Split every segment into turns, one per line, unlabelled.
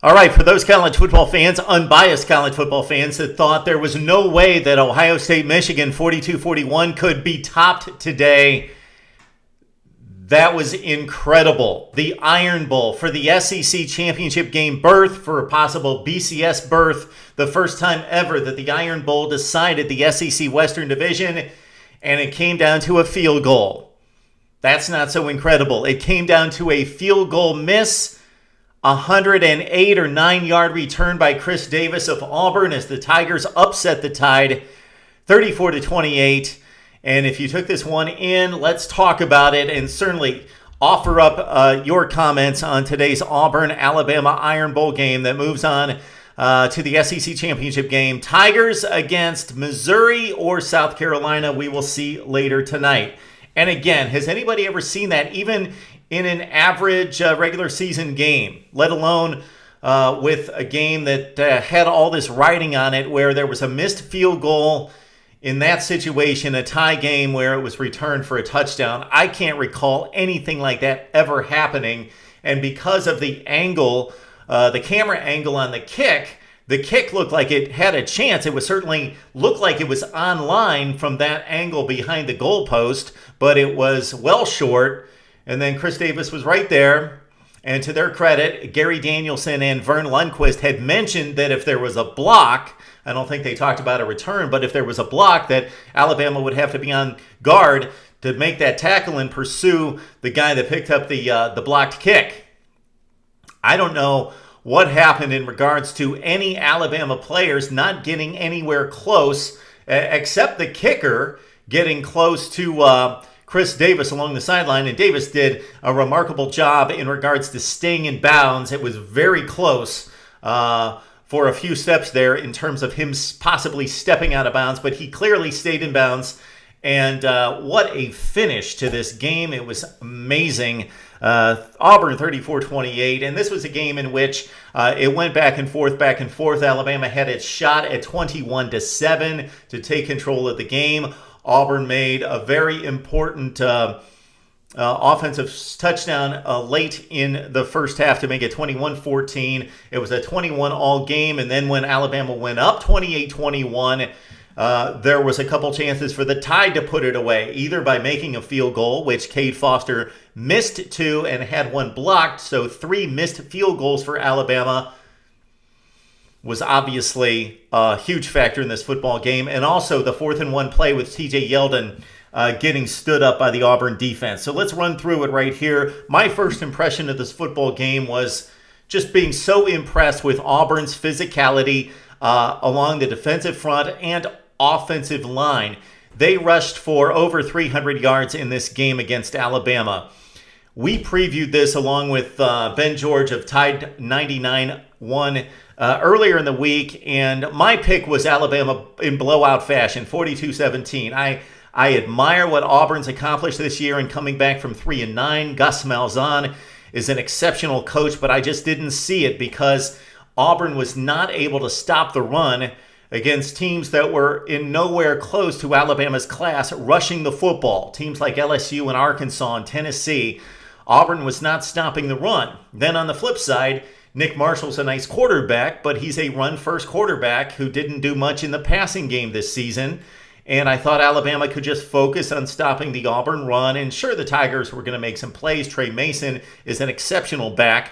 All right, for those college football fans, unbiased college football fans that thought there was no way that Ohio State, Michigan 42-41 could be topped today, that was incredible. The Iron Bowl for the SEC championship game berth, for a possible BCS berth, the first time ever that the Iron Bowl decided the SEC Western Division, and it came down to a field goal. That's not so incredible. It came down to a field goal miss. 108 or 9-yard return by Chris Davis of Auburn as the Tigers upset the Tide 34-28. And if you took this one in, let's talk about it and certainly offer up your comments on today's Auburn-Alabama Iron Bowl game that moves on to the SEC championship game. Tigers against Missouri or South Carolina, we will see later tonight. And again, has anybody ever seen that even in an average regular season game, let alone with a game that had all this writing on it where there was a missed field goal in that situation, a tie game where it was returned for a touchdown? I can't recall anything like that ever happening. And because of the angle, the camera angle on the kick looked like it had a chance. It was certainly looked like it was on line from that angle behind the goalpost, but it was well short. And then Chris Davis was right there. And to their credit, Gary Danielson and Vern Lundquist had mentioned that if there was a block, I don't think they talked about a return, but if there was a block, that Alabama would have to be on guard to make that tackle and pursue the guy that picked up the blocked kick. I don't know what happened in regards to any Alabama players not getting anywhere close, except the kicker getting close to Chris Davis along the sideline, and Davis did a remarkable job in regards to staying in bounds. It was very close for a few steps there in terms of him possibly stepping out of bounds, but he clearly stayed in bounds. And what a finish to this game. It was amazing. Auburn 34-28, and this was a game in which it went back and forth. Alabama had its shot at 21-7 to take control of the game. Auburn made a very important offensive touchdown late in the first half to make it 21-14. It was a 21-all game, and then when Alabama went up 28-21, there was a couple chances for the Tide to put it away, either by making a field goal, which Cade Foster missed two and had one blocked, so 3 missed field goals for Alabama was obviously a huge factor in this football game. And also the 4th-and-1 play with TJ Yeldon getting stood up by the Auburn defense. So let's run through it right here. My first impression of this football game was just being so impressed with Auburn's physicality along the defensive front and offensive line. They rushed for over 300 yards in this game against Alabama. We previewed this along with Ben George of Tide 99-1 earlier in the week, and my pick was Alabama in blowout fashion, 42-17. I admire what Auburn's accomplished this year in coming back from 3-9. Gus Malzahn is an exceptional coach, but I just didn't see it because Auburn was not able to stop the run against teams that were in nowhere close to Alabama's class rushing the football. Teams like LSU and Arkansas and Tennessee. Auburn was not stopping the run. Then on the flip side, Nick Marshall's a nice quarterback, but he's a run-first quarterback who didn't do much in the passing game this season. And I thought Alabama could just focus on stopping the Auburn run. And sure, the Tigers were going to make some plays. Trey Mason is an exceptional back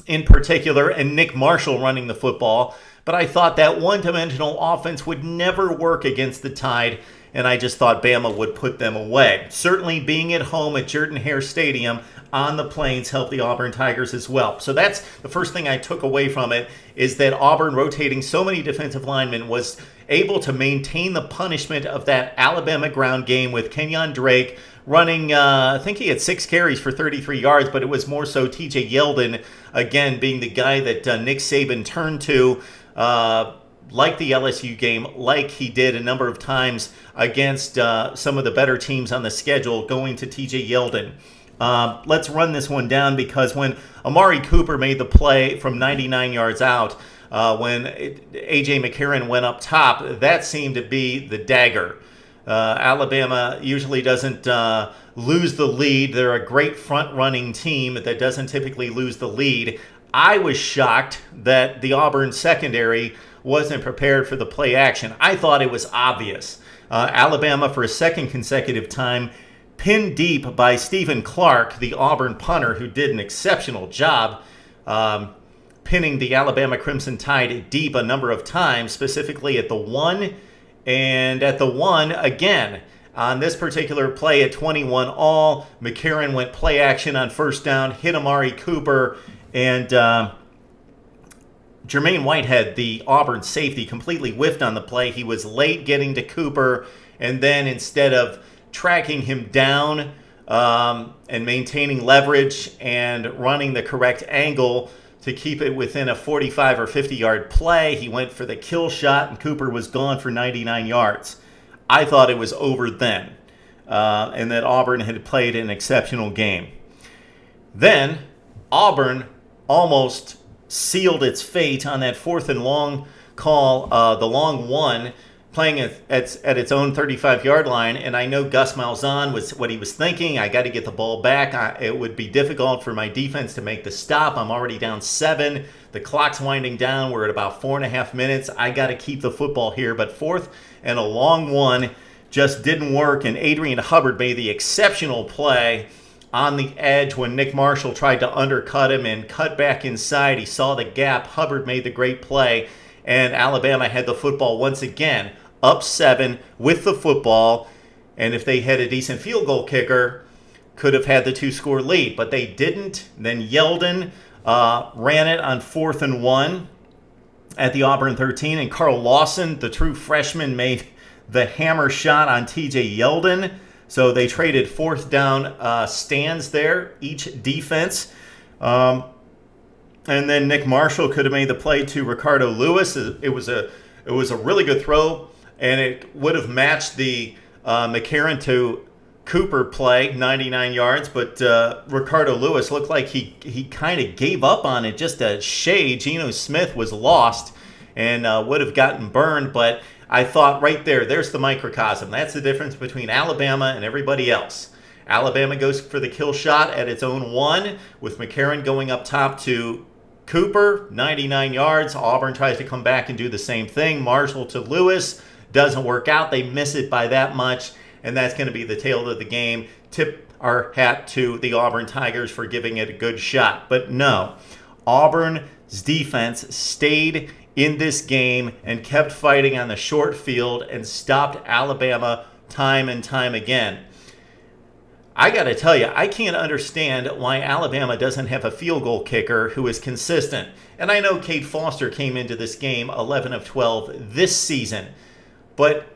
in particular, and Nick Marshall running the football. But I thought that one-dimensional offense would never work against the Tide, and I just thought Bama would put them away. Certainly being at home at Jordan-Hare Stadium on the Plains helped the Auburn Tigers as well. So that's the first thing I took away from it, is that Auburn, rotating so many defensive linemen, was able to maintain the punishment of that Alabama ground game with Kenyon Drake running, I think he had 6 carries for 33 yards, but it was more so TJ Yeldon, again, being the guy that Nick Saban turned to, like the LSU game, like he did a number of times against some of the better teams on the schedule, going to TJ Yeldon. Let's run this one down, because when Amari Cooper made the play from 99 yards out, when A.J. McCarron went up top, that seemed to be the dagger. Alabama usually doesn't lose the lead. They're a great front-running team that doesn't typically lose the lead. I was shocked that the Auburn secondary wasn't prepared for the play action. I thought it was obvious. Alabama, for a second consecutive time, pinned deep by Stephen Clark, the Auburn punter, who did an exceptional job pinning the Alabama Crimson Tide deep a number of times, specifically at the 1 and at the 1 again. On this particular play at 21 all, McCarron went play action on first down, hit Amari Cooper, and Jermaine Whitehead, the Auburn safety, completely whiffed on the play. He was late getting to Cooper, and then instead of tracking him down and maintaining leverage and running the correct angle to keep it within a 45 or 50-yard play, he went for the kill shot, and Cooper was gone for 99 yards. I thought it was over then, and that Auburn had played an exceptional game. Then Auburn almost sealed its fate on that 4th and long call, the long one, playing at its own 35-yard line. And I know Gus Malzahn was what he was thinking. I got to get the ball back. It would be difficult for my defense to make the stop. I'm already down 7. The clock's winding down. We're at about 4.5 minutes. I got to keep the football here. But 4th and a long one just didn't work. And Adrian Hubbard made the exceptional play on the edge when Nick Marshall tried to undercut him and cut back inside. He saw the gap. Hubbard made the great play, and Alabama had the football once again, up 7 with the football. And if they had a decent field goal kicker, could have had the 2-score lead, but they didn't. Then Yeldon ran it on 4th and 1 at the Auburn 13, and Carl Lawson, the true freshman, made the hammer shot on TJ Yeldon. So they traded 4th down stands there, each defense. And then Nick Marshall could have made the play to Ricardo Lewis. It was a really good throw, and it would have matched the McCarron to Cooper play, 99 yards. But Ricardo Lewis looked like he kind of gave up on it just a shade. Geno Smith was lost and would have gotten burned, but I thought right there's the microcosm. That's the difference between Alabama and everybody else. Alabama goes for the kill shot at its own 1, with McCarron going up top to Cooper, 99 yards. Auburn tries to come back and do the same thing. Marshall to Lewis, doesn't work out. They miss it by that much, and that's going to be the tale of the game. Tip our hat to the Auburn Tigers for giving it a good shot. But no, Auburn's defense stayed in this game and kept fighting on the short field and stopped Alabama time and time again. I got to tell you, I can't understand why Alabama doesn't have a field goal kicker who is consistent. And I know Cade Foster came into this game 11 of 12 this season, but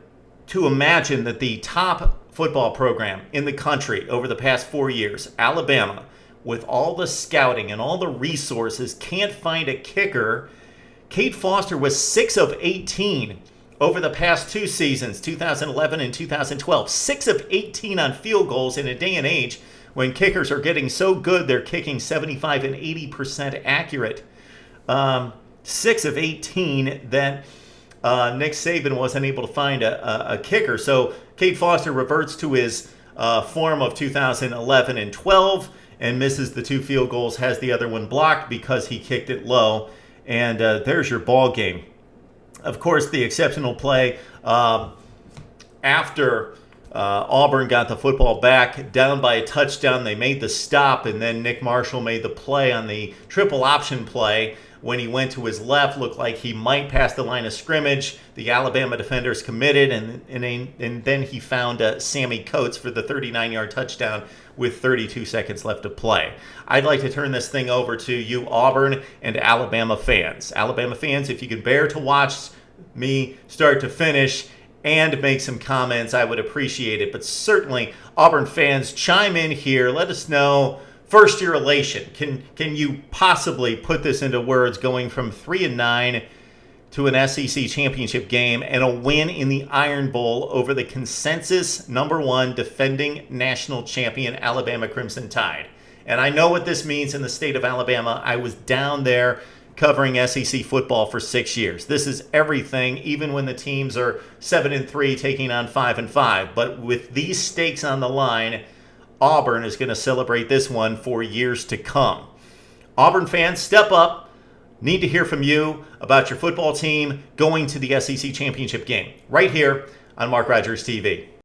to imagine that the top football program in the country over the past 4 years, Alabama, with all the scouting and all the resources, can't find a kicker. Cade Foster was 6 of 18 over the past 2 seasons, 2011 and 2012. 6 of 18 on field goals in a day and age when kickers are getting so good they're kicking 75 and 80% accurate. 6 of 18 that Nick Saban wasn't able to find a kicker. So Cade Foster reverts to his form of 2011 and 12 and misses the 2 field goals, has the other one blocked because he kicked it low. And there's your ball game. Of course, the exceptional play after Auburn got the football back, down by a touchdown, they made the stop, and then Nick Marshall made the play on the triple option play. When he went to his left, looked like he might pass the line of scrimmage. The Alabama defenders committed, and then he found Sammy Coates for the 39-yard touchdown with 32 seconds left to play. I'd like to turn this thing over to you, Auburn and Alabama fans. Alabama fans, if you could bear to watch me start to finish and make some comments, I would appreciate it. But certainly, Auburn fans, chime in here. Let us know first-year elation. Can you possibly put this into words, going from 3-9 to an SEC championship game and a win in the Iron Bowl over the consensus #1 defending national champion Alabama Crimson Tide? And I know what this means in the state of Alabama. I was down there covering SEC football for 6 years. This is everything, even when the teams are 7-3 taking on 5-5. But with these stakes on the line, Auburn is going to celebrate this one for years to come. Auburn fans, step up. Need to hear from you about your football team going to the SEC championship game right here on Mark Rogers TV.